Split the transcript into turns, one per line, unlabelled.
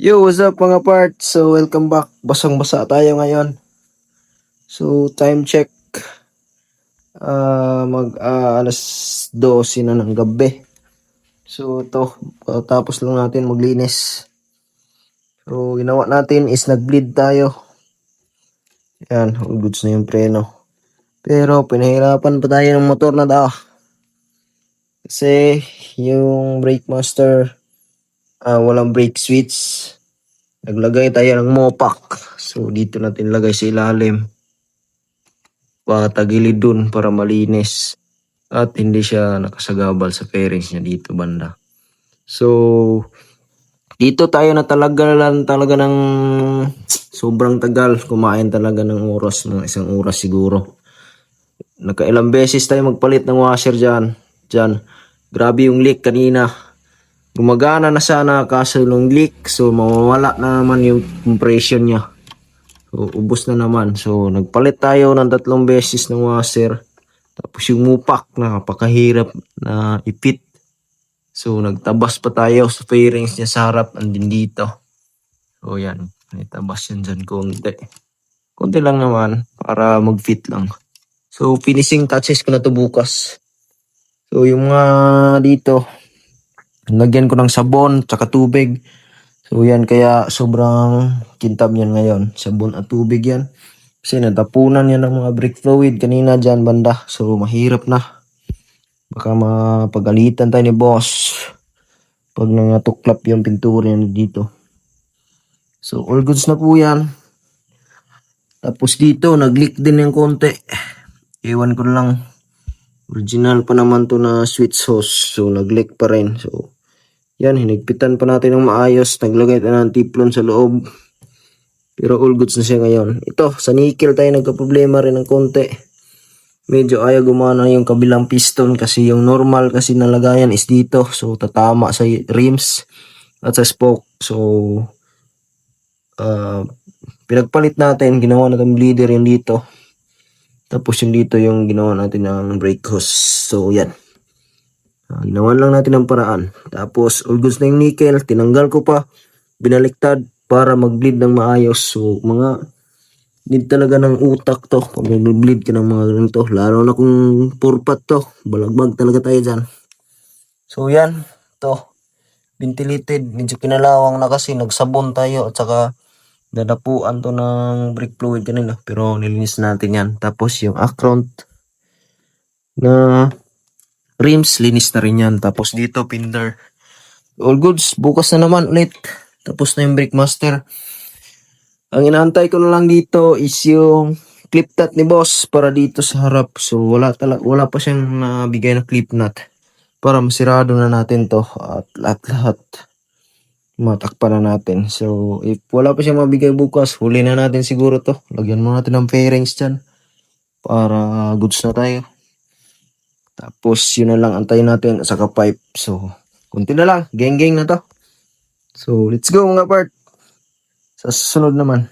Yo, what's up mga part? So, welcome back. Basang-basa tayo ngayon. So, time check. Alas 12 na ng gabi. So, ito. Tapos lang natin maglinis. So, ginawa natin is nag-bleed tayo. Yan, all goods na yung preno. Pero, pinahirapan pa tayo ng motor na daw. Kasi, yung brake master, walang brake switch. Naglagay tayo ng mopak. So, dito natin lagay sa ilalim. Patagilid dun para malinis. At hindi siya nakasagabal sa fairings niya dito banda. So, dito tayo na talaga ng sobrang tagal. Kumain talaga ng oras, mga isang oras siguro. Nakailang beses tayo magpalit ng washer dyan. Grabe yung leak kanina. Gumagana na sana kaso ng leak. So, mawawala na naman yung compression niya. So, ubos na naman. So, nagpalit tayo ng 3 beses ng washer. Tapos yung mupak, napakahirap na ipit. So, nagtabas pa tayo sa fairings niya sa harap. Andin dito. So, yan. Naitabas yan dyan konti. Konti lang naman para mag-fit lang. So, finishing touches ko na to bukas. So, yung mga dito, lagyan ko ng sabon tsaka tubig. So, yan. Kaya sobrang kintab yan ngayon. Sabon at tubig yan. Kasi natapunan yan ng mga brake fluid kanina dyan banda. So, mahirap na. Baka mapagalitan tayo ni boss pag nangatuklap yung pintura niya dito. So, all goods na po yan. Tapos dito, nag-leak din yung konti. Ewan ko lang. Original pa naman to na switch hose. So, nag-leak pa rin. So, yan, hinigpitan pa natin ng maayos. Naglagay tayo ng tiplon sa loob. Pero all goods na siya ngayon. Ito, sa nickel tayo nagka-problema rin ng konti. Medyo ayaw gumana yung kabilang piston kasi yung normal kasi nalagayan is dito. So, tatama sa rims at sa spoke. So, pinagpalit natin. Ginawa natin bleeder yung dito. Tapos yung dito yung ginawa natin ng brake hose. So, yan. Ginawa lang natin ng paraan. Tapos, all goods na yung nickel. Tinanggal ko pa. Binaliktad para mag-bleed ng maayos. So, mga need talaga ng utak to pag nag-bleed ka ng mga ganito, lalo na kung purpat to, balagbag talaga tayo dyan. So yan, to ventilated, medyo kinalawang na kasi nagsabon tayo at saka dadapuan to ng brake fluid kanina, pero nilinis natin yan. Tapos yung acront na rims, linis na rin yan. Tapos dito pinder, all goods, bukas na naman ulit. Tapos na yung brake master. Ang inaantay ko na lang dito is yung clip nut ni boss para dito sa harap. So wala pa siyang nabigay na clip nut para masirado na natin to at lahat matakpan na natin. So if wala pa siyang mabigay bukas, huli na natin siguro to. Lagyan mo natin ng fairings dyan para goods na tayo. Tapos yun na lang antayin natin saka pipe. So kunti na lang, geng na to. So let's go mga part. Sa susunod naman.